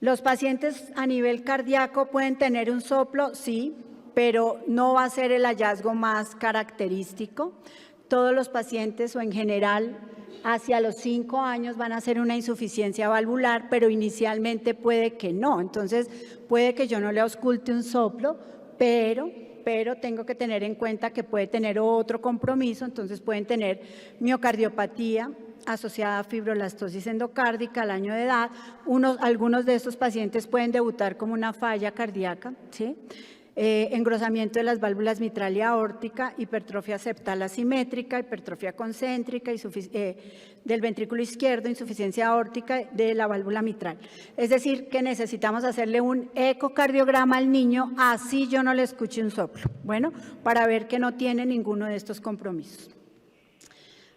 ¿Los pacientes a nivel cardíaco pueden tener un soplo? Sí, pero no va a ser el hallazgo más característico. Todos los pacientes o en general hacia los 5 años van a hacer una insuficiencia valvular, pero inicialmente puede que no. Entonces, puede que yo no le ausculte un soplo, pero tengo que tener en cuenta que puede tener otro compromiso, entonces pueden tener miocardiopatía asociada a fibrolastosis endocárdica al año de edad. Algunos de estos pacientes pueden debutar como una falla cardíaca, ¿sí? Engrosamiento de las válvulas mitral y aórtica, hipertrofia septal asimétrica, hipertrofia concéntrica del ventrículo izquierdo, insuficiencia aórtica de la válvula mitral. Es decir, que necesitamos hacerle un ecocardiograma al niño, así yo no le escuche un soplo, bueno, para ver que no tiene ninguno de estos compromisos.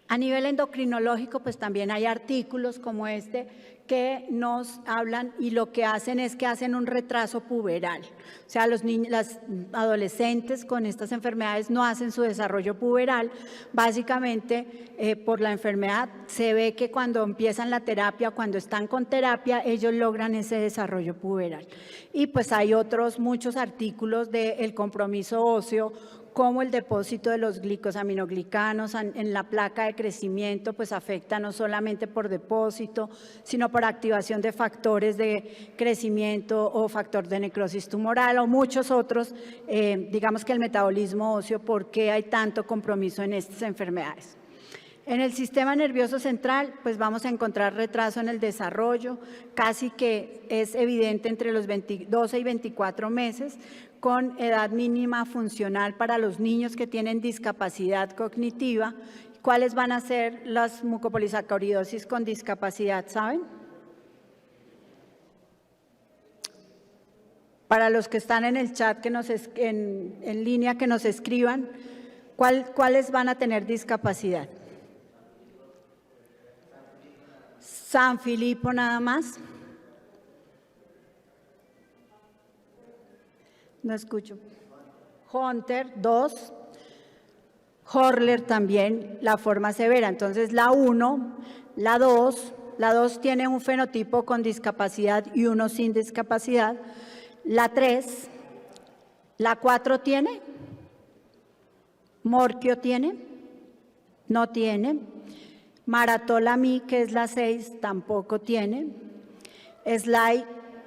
A nivel endocrinológico, pues también hay artículos como este que nos hablan y lo que hacen es que hacen un retraso puberal. O sea, las adolescentes con estas enfermedades no hacen su desarrollo puberal. Básicamente, por la enfermedad, se ve que cuando empiezan la terapia, cuando están con terapia, ellos logran ese desarrollo puberal. Y pues hay muchos artículos del compromiso óseo, como el depósito de los glicosaminoglicanos en la placa de crecimiento, pues afecta no solamente por depósito, sino por activación de factores de crecimiento o factor de necrosis tumoral o muchos otros, digamos que el metabolismo óseo, ¿por qué hay tanto compromiso en estas enfermedades? En el sistema nervioso central, pues vamos a encontrar retraso en el desarrollo, casi que es evidente entre los 12 y 24 meses, con edad mínima funcional para los niños que tienen discapacidad cognitiva. ¿Cuáles van a ser las mucopolisacaridosis con discapacidad, saben? Para los que están en el chat, en línea, que nos escriban, ¿cuáles van a tener discapacidad? San Filipo nada más. No escucho. Hunter, 2. Horler también, la forma severa. Entonces, la 1, la 2, La 2 tiene un fenotipo con discapacidad y uno sin discapacidad. La 3, la 4 tiene. Morquio tiene. No tiene. Maratolami, que es la 6, tampoco tiene. Sly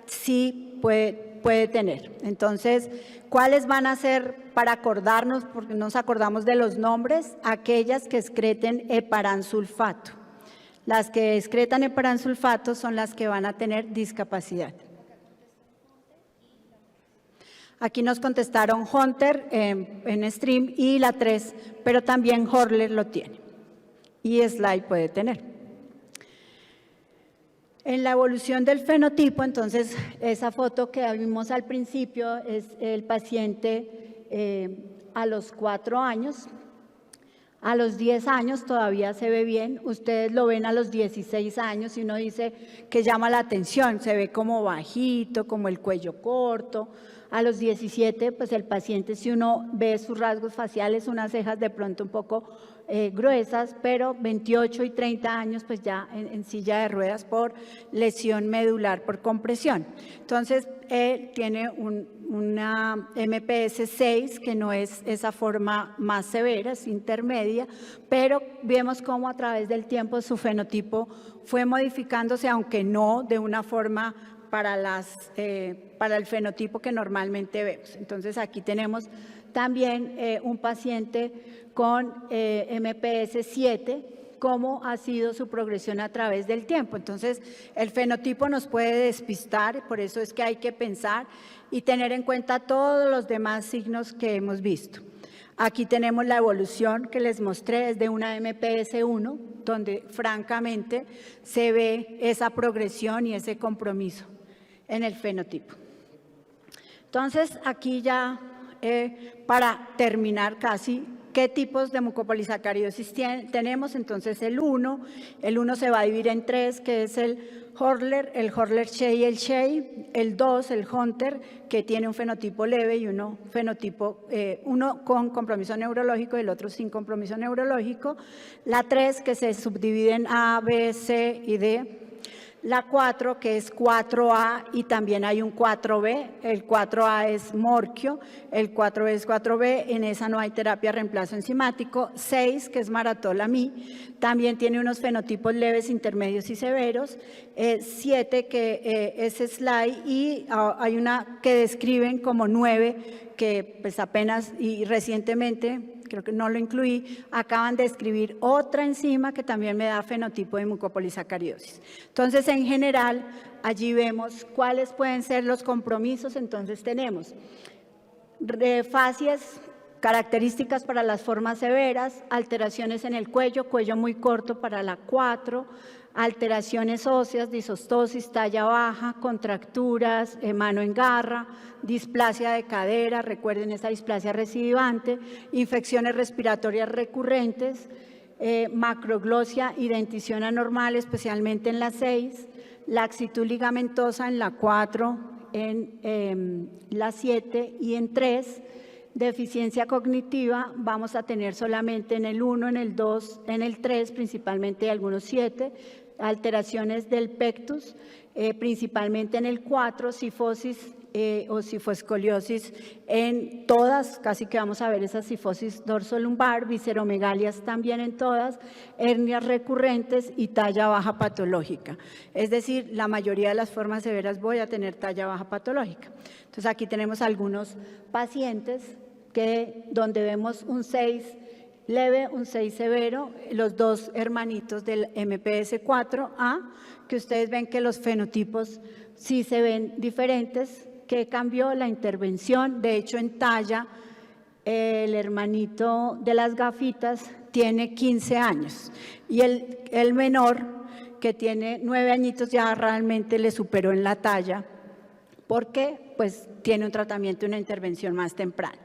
sí puede tener. Entonces, ¿cuáles van a ser para acordarnos? Porque nos acordamos de los nombres, aquellas que excreten heparansulfato. Las que excretan heparansulfato son las que van a tener discapacidad. Aquí nos contestaron Hunter en stream y la 3, pero también Horler lo tiene. Y Sly puede tener. En la evolución del fenotipo, entonces, esa foto que vimos al principio es el paciente a los 4 años. A los 10 años todavía se ve bien. Ustedes lo ven a los 16 años y uno dice que llama la atención. Se ve como bajito, como el cuello corto. A los 17, pues el paciente, si uno ve sus rasgos faciales, unas cejas de pronto un poco gruesas, pero 28 y 30 años, pues ya en silla de ruedas por lesión medular por compresión. Entonces, él tiene una MPS 6, que no es esa forma más severa, es intermedia, pero vemos cómo a través del tiempo su fenotipo fue modificándose, aunque no de una forma para el fenotipo que normalmente vemos. Entonces, aquí tenemos también un paciente con MPS 7, cómo ha sido su progresión a través del tiempo. Entonces, el fenotipo nos puede despistar, por eso es que hay que pensar y tener en cuenta todos los demás signos que hemos visto. Aquí tenemos la evolución que les mostré desde una MPS 1, donde francamente se ve esa progresión y ese compromiso en el fenotipo. Entonces, aquí ya para terminar casi, ¿qué tipos de mucopolisacaridosis tenemos? Entonces, el 1 se va a dividir en 3, que es el Horler-Shea y el Shea. El 2, el Hunter, que tiene un fenotipo leve y uno con compromiso neurológico y el otro sin compromiso neurológico. La 3, que se subdivide en A, B, C y D. La 4, que es 4A, y también hay un 4B. El 4A es Morquio, el 4B es 4B, en esa no hay terapia reemplazo enzimático. 6, que es Maratolami, también tiene unos fenotipos leves, intermedios y severos. 7, que es Sly, y hay una que describen como 9, que pues apenas y recientemente, creo que no lo incluí, acaban de escribir otra enzima que también me da fenotipo de mucopolisacaridosis. Entonces, en general, allí vemos cuáles pueden ser los compromisos. Entonces, tenemos facies, características para las formas severas, alteraciones en el cuello muy corto para la 4, alteraciones óseas, disostosis, talla baja, contracturas, mano en garra, displasia de cadera, recuerden esa displasia recidivante, infecciones respiratorias recurrentes, macroglosia y dentición anormal, especialmente en la 6, laxitud ligamentosa en la 4, en la 7 y en 3, deficiencia cognitiva vamos a tener solamente en el 1, en el 2, en el 3, principalmente algunos 7, alteraciones del pectus, principalmente en el 4, cifosis o cifoscoliosis en todas, casi que vamos a ver esa cifosis dorsolumbar, visceromegalias también en todas, hernias recurrentes y talla baja patológica. Es decir, la mayoría de las formas severas voy a tener talla baja patológica. Entonces, aquí tenemos algunos pacientes donde vemos un 6 leve, un 6 severo, los dos hermanitos del MPS 4A, que ustedes ven que los fenotipos sí se ven diferentes, que cambió la intervención. De hecho, en talla, el hermanito de las gafitas tiene 15 años y el menor, que tiene 9 añitos, ya realmente le superó en la talla, porque pues tiene un tratamiento y una intervención más temprana.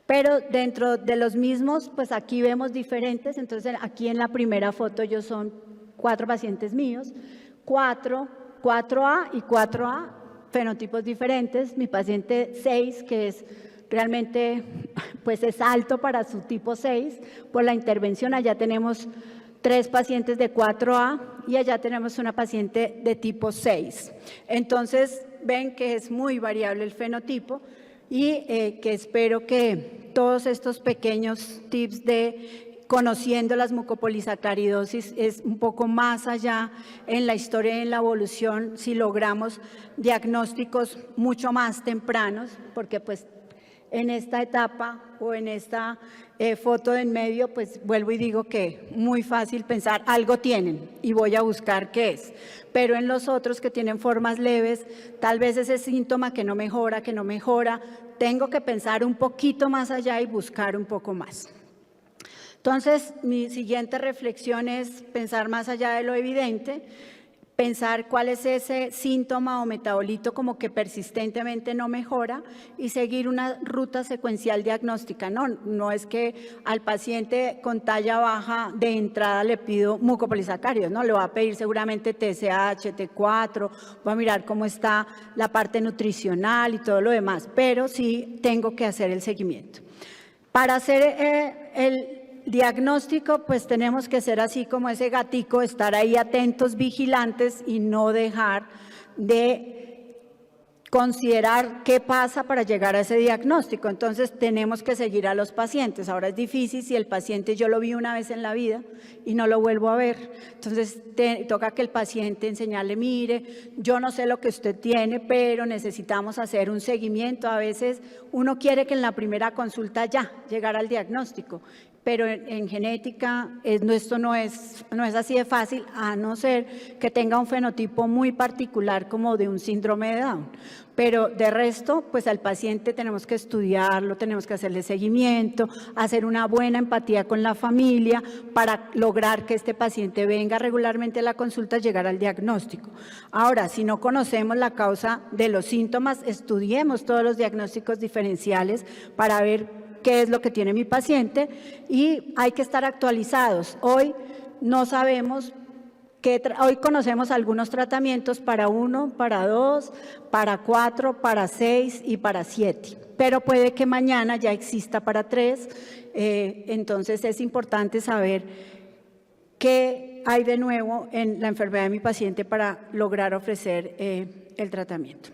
Pero dentro de los mismos, pues aquí vemos diferentes. Entonces, aquí en la primera foto son 4 pacientes míos, 4A y 4A, fenotipos diferentes. Mi paciente 6, que es realmente, pues es alto para su tipo 6, por la intervención. Allá tenemos 3 pacientes de 4A y allá tenemos una paciente de tipo 6. Entonces, ven que es muy variable el fenotipo y que espero que todos estos pequeños tips de conociendo las mucopolisacaridosis es un poco más allá en la historia y en la evolución si logramos diagnósticos mucho más tempranos, porque pues en esta etapa o en esta foto de en medio, pues vuelvo y digo que muy fácil pensar algo tienen y voy a buscar qué es. Pero en los otros que tienen formas leves, tal vez ese síntoma que no mejora, tengo que pensar un poquito más allá y buscar un poco más. Entonces, mi siguiente reflexión es pensar más allá de lo evidente, pensar cuál es ese síntoma o metabolito como que persistentemente no mejora y seguir una ruta secuencial diagnóstica. No es que al paciente con talla baja de entrada le pido mucopolisacáridos, ¿no? Le voy a pedir seguramente TSH, T4, voy a mirar cómo está la parte nutricional y todo lo demás, pero sí tengo que hacer el seguimiento. Para hacer el diagnóstico, pues tenemos que ser así como ese gatico, estar ahí atentos, vigilantes y no dejar de considerar qué pasa para llegar a ese diagnóstico. Entonces tenemos que seguir a los pacientes. Ahora es difícil si el paciente yo lo vi una vez en la vida y no lo vuelvo a ver. Entonces toca que el paciente enseñarle, mire, yo no sé lo que usted tiene, pero necesitamos hacer un seguimiento. A veces uno quiere que en la primera consulta ya llegar al diagnóstico, pero en genética esto no es así de fácil, a no ser que tenga un fenotipo muy particular como de un síndrome de Down. Pero de resto, pues al paciente tenemos que estudiarlo, tenemos que hacerle seguimiento, hacer una buena empatía con la familia para lograr que este paciente venga regularmente a la consulta, llegar al diagnóstico. Ahora, si no conocemos la causa de los síntomas, estudiemos todos los diagnósticos diferenciales para ver qué es lo que tiene mi paciente y hay que estar actualizados. Hoy no sabemos, hoy conocemos algunos tratamientos para 1, para 2, para 4, para 6 y para 7, pero puede que mañana ya exista para 3, entonces es importante saber qué hay de nuevo en la enfermedad de mi paciente para lograr ofrecer el tratamiento.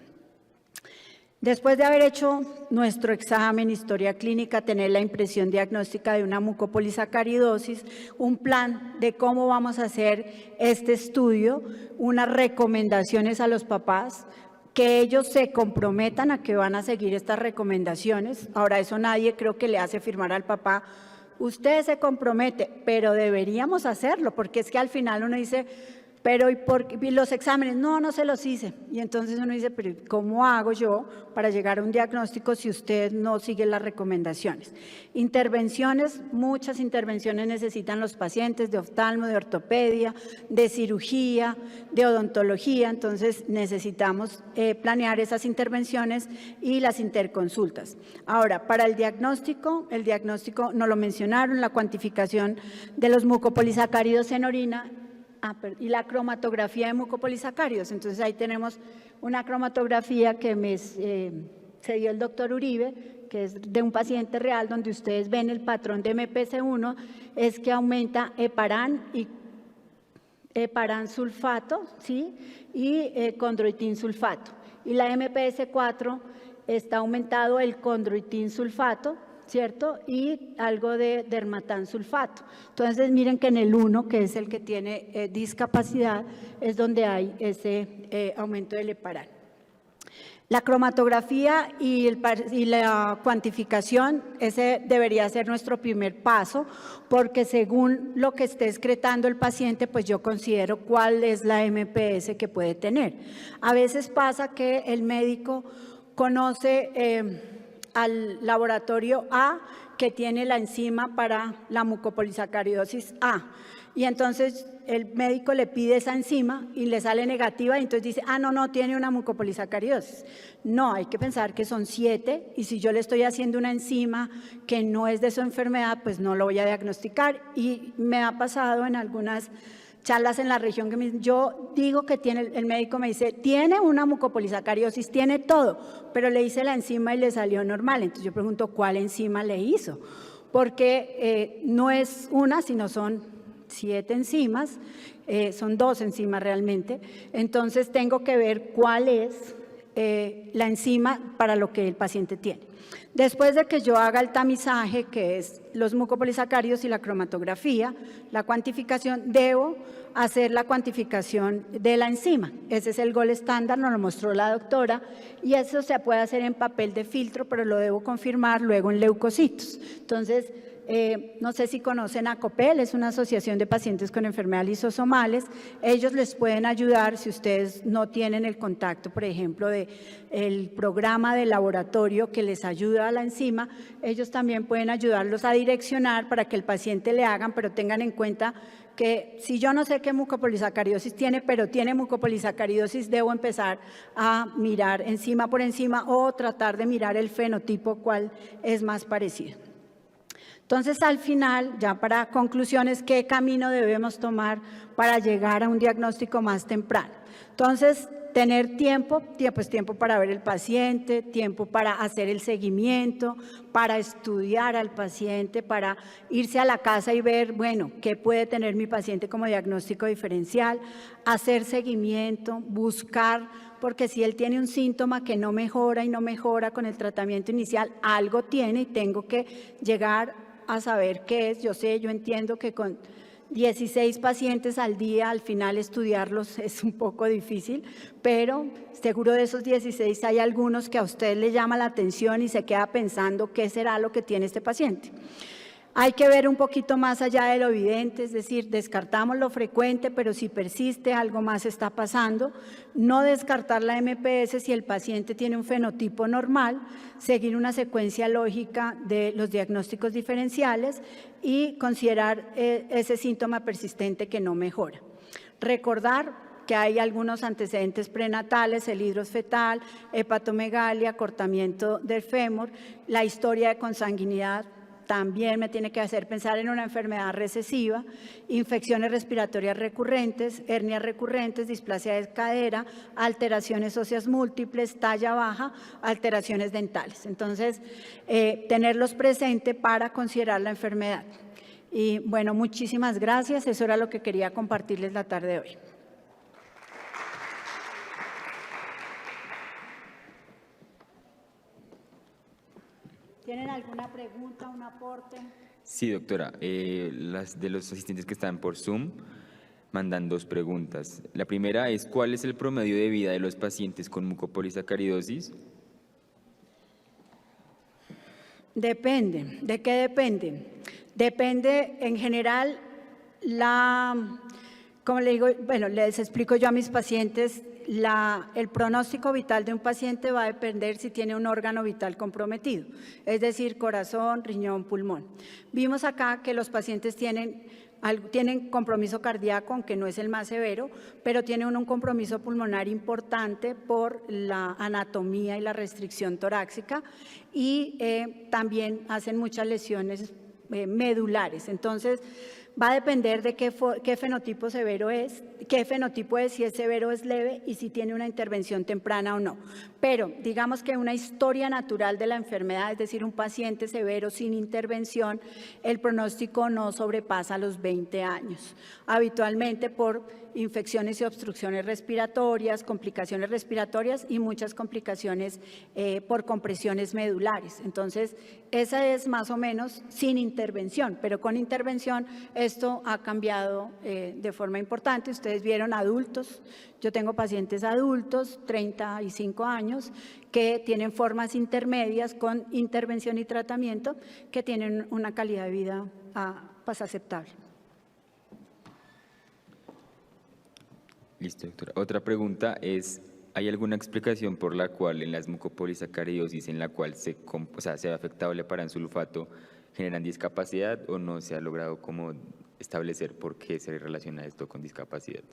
Después de haber hecho nuestro examen, historia clínica, tener la impresión diagnóstica de una mucopolisacaridosis, un plan de cómo vamos a hacer este estudio, unas recomendaciones a los papás, que ellos se comprometan a que van a seguir estas recomendaciones. Ahora, eso nadie creo que le hace firmar al papá, usted se compromete, pero deberíamos hacerlo, porque es que al final uno dice, pero ¿y los exámenes? No se los hice. Y entonces uno dice, pero ¿cómo hago yo para llegar a un diagnóstico si usted no sigue las recomendaciones? Intervenciones, muchas intervenciones necesitan los pacientes de oftalmo, de ortopedia, de cirugía, de odontología. Entonces necesitamos planear esas intervenciones y las interconsultas. Ahora, para el diagnóstico no lo mencionaron, la cuantificación de los mucopolisacáridos en orina, y la cromatografía de mucopolisacáridos. Entonces ahí tenemos una cromatografía que se dio el doctor Uribe, que es de un paciente real, donde ustedes ven el patrón de MPC1, es que aumenta heparán y heparán sulfato, ¿sí? Y condroitin sulfato. Y la MPS4 está aumentado el condroitin sulfato, ¿cierto? Y algo de dermatán sulfato. Entonces, miren que en el 1, que es el que tiene discapacidad, es donde hay ese aumento del heparán. La cromatografía y la cuantificación, ese debería ser nuestro primer paso, porque según lo que esté excretando el paciente, pues yo considero cuál es la MPS que puede tener. A veces pasa que el médico conoce al laboratorio A que tiene la enzima para la mucopolisacaridosis A. Y entonces el médico le pide esa enzima y le sale negativa y entonces dice, no, tiene una mucopolisacaridosis. No, hay que pensar que son 7 y si yo le estoy haciendo una enzima que no es de su enfermedad, pues no lo voy a diagnosticar. Y me ha pasado en algunas charlas en la región que yo digo que tiene, el médico me dice, tiene una mucopolisacaridosis, tiene todo, pero le hice la enzima y le salió normal. Entonces yo pregunto, ¿cuál enzima le hizo? Porque no es una, sino son 7 enzimas, son 2 enzimas realmente, entonces tengo que ver cuál es la enzima para lo que el paciente tiene. Después de que yo haga el tamizaje, que es los mucopolisacáridos y la cromatografía, la cuantificación, debo hacer la cuantificación de la enzima. Ese es el gol estándar, nos lo mostró la doctora, y eso se puede hacer en papel de filtro, pero lo debo confirmar luego en leucocitos. Entonces, no sé si conocen a COPEL, es una asociación de pacientes con enfermedades lisosomales. Ellos les pueden ayudar si ustedes no tienen el contacto, por ejemplo, del programa de laboratorio que les ayuda a la enzima. Ellos también pueden ayudarlos a direccionar para que el paciente le hagan, pero tengan en cuenta que si yo no sé qué mucopolisacaridosis tiene, pero tiene mucopolisacaridosis, debo empezar a mirar enzima por enzima o tratar de mirar el fenotipo, cuál es más parecido. Entonces, al final, ya para conclusiones, ¿qué camino debemos tomar para llegar a un diagnóstico más temprano? Entonces, tener tiempo para ver el paciente, tiempo para hacer el seguimiento, para estudiar al paciente, para irse a la casa y ver, bueno, qué puede tener mi paciente como diagnóstico diferencial, hacer seguimiento, buscar, porque si él tiene un síntoma que no mejora y no mejora con el tratamiento inicial, algo tiene y tengo que llegar a saber qué es. Yo entiendo que con 16 pacientes al día, al final estudiarlos es un poco difícil, pero seguro de esos 16 hay algunos que a usted le llama la atención y se queda pensando qué será lo que tiene este paciente. Hay que ver un poquito más allá de lo evidente, es decir, descartamos lo frecuente, pero si persiste, algo más está pasando. No descartar la MPS si el paciente tiene un fenotipo normal, seguir una secuencia lógica de los diagnósticos diferenciales y considerar ese síntoma persistente que no mejora. Recordar que hay algunos antecedentes prenatales, el hidros fetal, hepatomegalia, acortamiento del fémur, la historia de consanguinidad también me tiene que hacer pensar en una enfermedad recesiva, infecciones respiratorias recurrentes, hernias recurrentes, displasia de cadera, alteraciones óseas múltiples, talla baja, alteraciones dentales. Entonces, tenerlos presente para considerar la enfermedad. Y bueno, muchísimas gracias. Eso era lo que quería compartirles la tarde de hoy. ¿Tienen alguna pregunta, un aporte? Sí, doctora. Las de los asistentes que están por Zoom mandan 2 preguntas. La primera es, ¿cuál es el promedio de vida de los pacientes con mucopolisacaridosis? Depende. ¿De qué depende? Depende, en general, como le digo, bueno, les explico yo a mis pacientes, el pronóstico vital de un paciente va a depender si tiene un órgano vital comprometido, es decir, corazón, riñón, pulmón. Vimos acá que los pacientes tienen compromiso cardíaco, aunque no es el más severo, pero tienen un compromiso pulmonar importante por la anatomía y la restricción torácica y también hacen muchas lesiones medulares. Entonces, va a depender de qué fenotipo severo es, si es severo o es leve y si tiene una intervención temprana o no. Pero digamos que una historia natural de la enfermedad, es decir, un paciente severo sin intervención, el pronóstico no sobrepasa los 20 años. Habitualmente por infecciones y obstrucciones respiratorias, complicaciones respiratorias y muchas complicaciones por compresiones medulares. Entonces, esa es más o menos sin intervención, pero con intervención esto ha cambiado de forma importante. Ustedes vieron adultos, yo tengo pacientes adultos, 35 años, que tienen formas intermedias con intervención y tratamiento que tienen una calidad de vida pues aceptable. Listo, doctora. Otra pregunta es, ¿hay alguna explicación por la cual en las mucopolisacaridosis en la cual se ve afectado el heparansulfato generan discapacidad o no se ha logrado como establecer por qué se relaciona esto con discapacidad?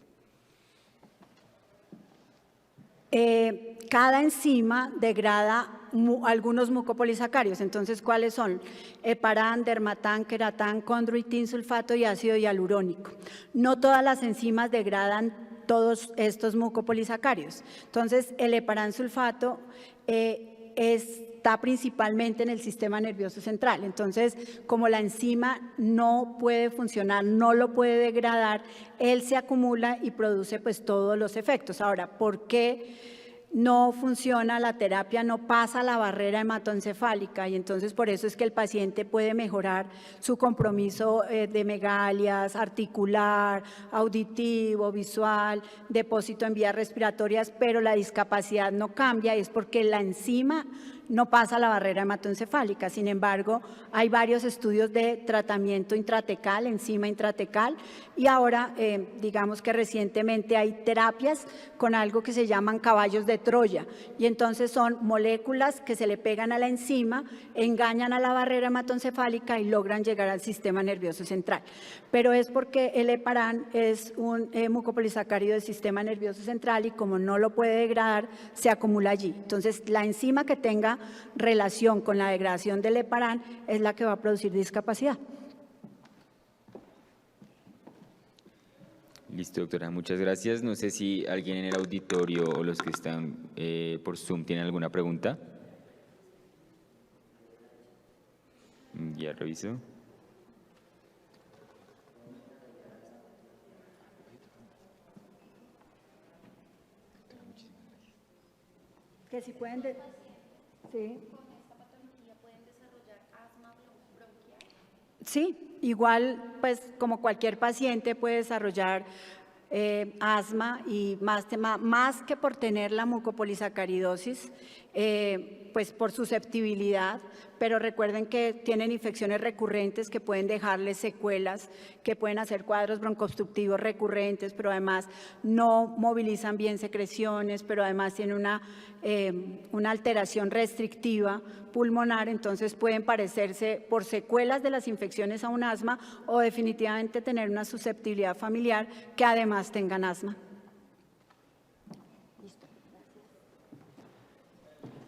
Cada enzima degrada algunos mucopolisacáridos. Entonces, ¿cuáles son? Heparán, dermatán, queratán, condroitin sulfato y ácido hialurónico. No todas las enzimas degradan todos estos mucopolisacáridos. Entonces, el heparán sulfato está principalmente en el sistema nervioso central. Entonces, como la enzima no puede funcionar, no lo puede degradar, él se acumula y produce pues todos los efectos. Ahora, ¿por qué no funciona la terapia, no pasa la barrera hematoencefálica? Y entonces por eso es que el paciente puede mejorar su compromiso de megalias, articular, auditivo, visual, depósito en vías respiratorias, pero la discapacidad no cambia, y es porque la enzima no pasa la barrera hematoencefálica. Sin embargo, hay varios estudios de tratamiento intratecal, enzima intratecal, y ahora digamos que recientemente hay terapias con algo que se llaman caballos de Troya, y entonces son moléculas que se le pegan a la enzima, engañan a la barrera hematoencefálica y logran llegar al sistema nervioso central. Pero es porque el heparán es un mucopolisacárido del sistema nervioso central, y como no lo puede degradar, se acumula allí. Entonces, la enzima que tenga relación con la degradación del heparán es la que va a producir discapacidad. Listo, doctora, muchas gracias. No sé si alguien en el auditorio o los que están por Zoom tienen alguna pregunta. Ya reviso. Que si pueden... Sí. Sí, igual pues como cualquier paciente puede desarrollar asma, y más que por tener la mucopolisacaridosis, pues por susceptibilidad, pero recuerden que tienen infecciones recurrentes que pueden dejarles secuelas, que pueden hacer cuadros broncoobstructivos recurrentes, pero además no movilizan bien secreciones, pero además tienen una alteración restrictiva pulmonar. Entonces pueden parecerse por secuelas de las infecciones a un asma, o definitivamente tener una susceptibilidad familiar que además tengan asma.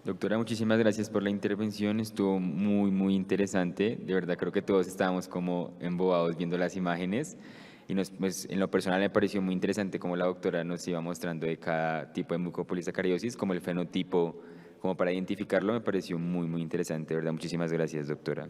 Doctora, muchísimas gracias por la intervención, estuvo muy interesante, de verdad creo que todos estábamos como embobados viendo las imágenes, y pues, en lo personal me pareció muy interesante cómo la doctora nos iba mostrando de cada tipo de mucopolisacaridosis, como el fenotipo, como para identificarlo, me pareció muy interesante, de verdad, muchísimas gracias, doctora.